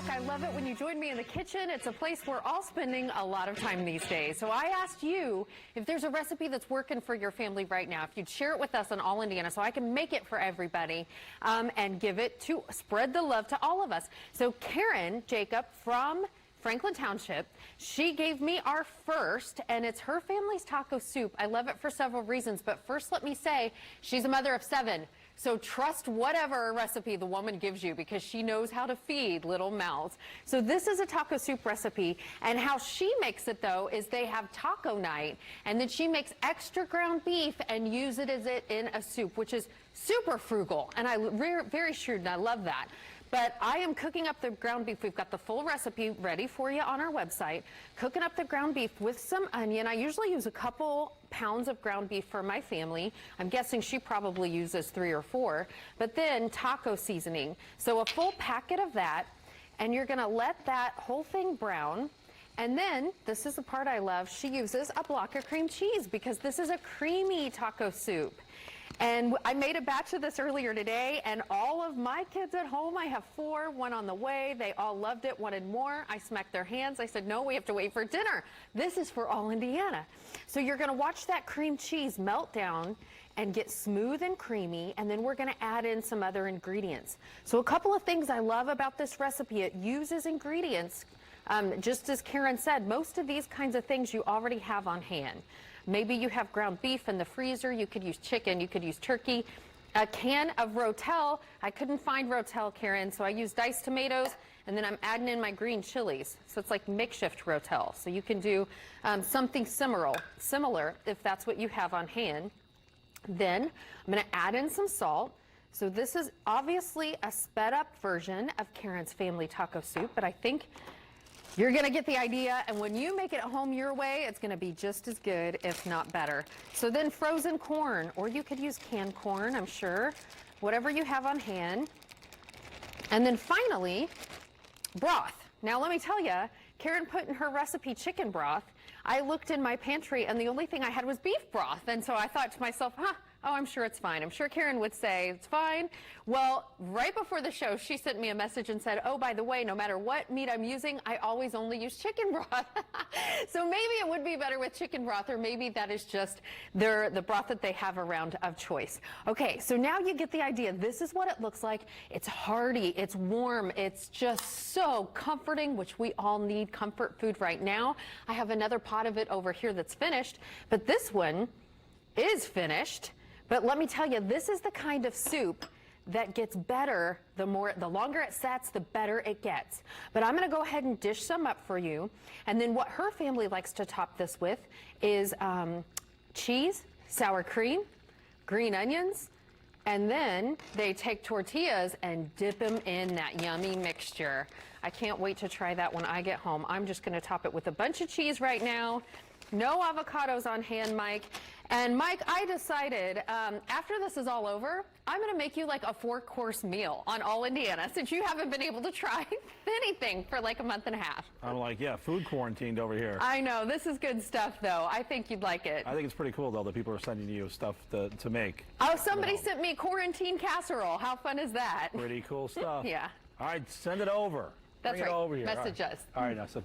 I love it when you join me in the kitchen. It's a place we're all spending a lot of time these days. So I asked you if there's a recipe that's working for your family right now, if you'd share it with us on All Indiana so I can make it for everybody and give it to spread the love to all of us. So Karen Jacob from Franklin Township, she gave me our first, and it's her family's taco soup. I love it for several reasons, but first let me say she's a mother of 7. So trust whatever recipe the woman gives you because she knows how to feed little mouths. So this is a taco soup recipe, and how she makes it though is they have taco night, and then she makes extra ground beef and uses it in a soup, which is super frugal, and very shrewd, and I love that. But I am cooking up the ground beef. We've got the full recipe ready for you on our website. Cooking up the ground beef with some onion. I usually use a couple pounds of ground beef for my family. I'm guessing she probably uses 3 or 4. But then taco seasoning. So a full packet of that. And you're going to let that whole thing brown. And then, this is the part I love, she uses a block of cream cheese because this is a creamy taco soup. And I made a batch of this earlier today, and all of my kids at home, I have 4, 1 on the way, they all loved it, wanted more. I smacked their hands. I said, no, we have to wait for dinner. This is for All Indiana. So you're going to watch that cream cheese melt down and get smooth and creamy, and then we're going to add in some other ingredients. So a couple of things I love about this recipe, it uses ingredients. Just as Karen said, most of these kinds of things you already have on hand. Maybe you have ground beef in the freezer. You could use chicken. You could use turkey. A can of Rotel. I couldn't find Rotel, Karen, so I used diced tomatoes, and then I'm adding in my green chilies. So it's like makeshift Rotel. So you can do something similar if that's what you have on hand. Then I'm going to add in some salt. So this is obviously a sped up version of Karen's family taco soup, but I think you're going to get the idea, and when you make it at home your way, it's going to be just as good, if not better. So then frozen corn, or you could use canned corn, I'm sure, whatever you have on hand. And then finally, broth. Now let me tell you, Karen put in her recipe chicken broth. I looked in my pantry, and the only thing I had was beef broth, and so I thought to myself, oh, I'm sure it's fine. I'm sure Karen would say it's fine. Well, right before the show, she sent me a message and said, oh, by the way, no matter what meat I'm using, I always only use chicken broth. So maybe it would be better with chicken broth, or maybe that is just the broth that they have around of choice. Okay, so now you get the idea. This is what it looks like. It's hearty, it's warm, it's just so comforting, which we all need comfort food right now. I have another pot of it over here that's finished, but this one is finished. But let me tell you, this is the kind of soup that gets better the longer it sets, the better it gets. But I'm going to go ahead and dish some up for you. And then what her family likes to top this with is cheese, sour cream, green onions, and then they take tortillas and dip them in that yummy mixture. I can't wait to try that when I get home. I'm just going to top it with a bunch of cheese right now. No avocados on hand, Mike. And Mike, I decided after this is all over, I'm going to make you like a 4-course meal on All Indiana since you haven't been able to try anything for like a month and a half. I'm like, yeah, food quarantined over here. I know. This is good stuff, though. I think you'd like it. I think it's pretty cool, though, that people are sending you stuff to make. Oh, somebody sent me quarantine casserole. How fun is that? Pretty cool stuff. Yeah. All right, send it over. That's Bring right. it over here. Message us. All right, now, so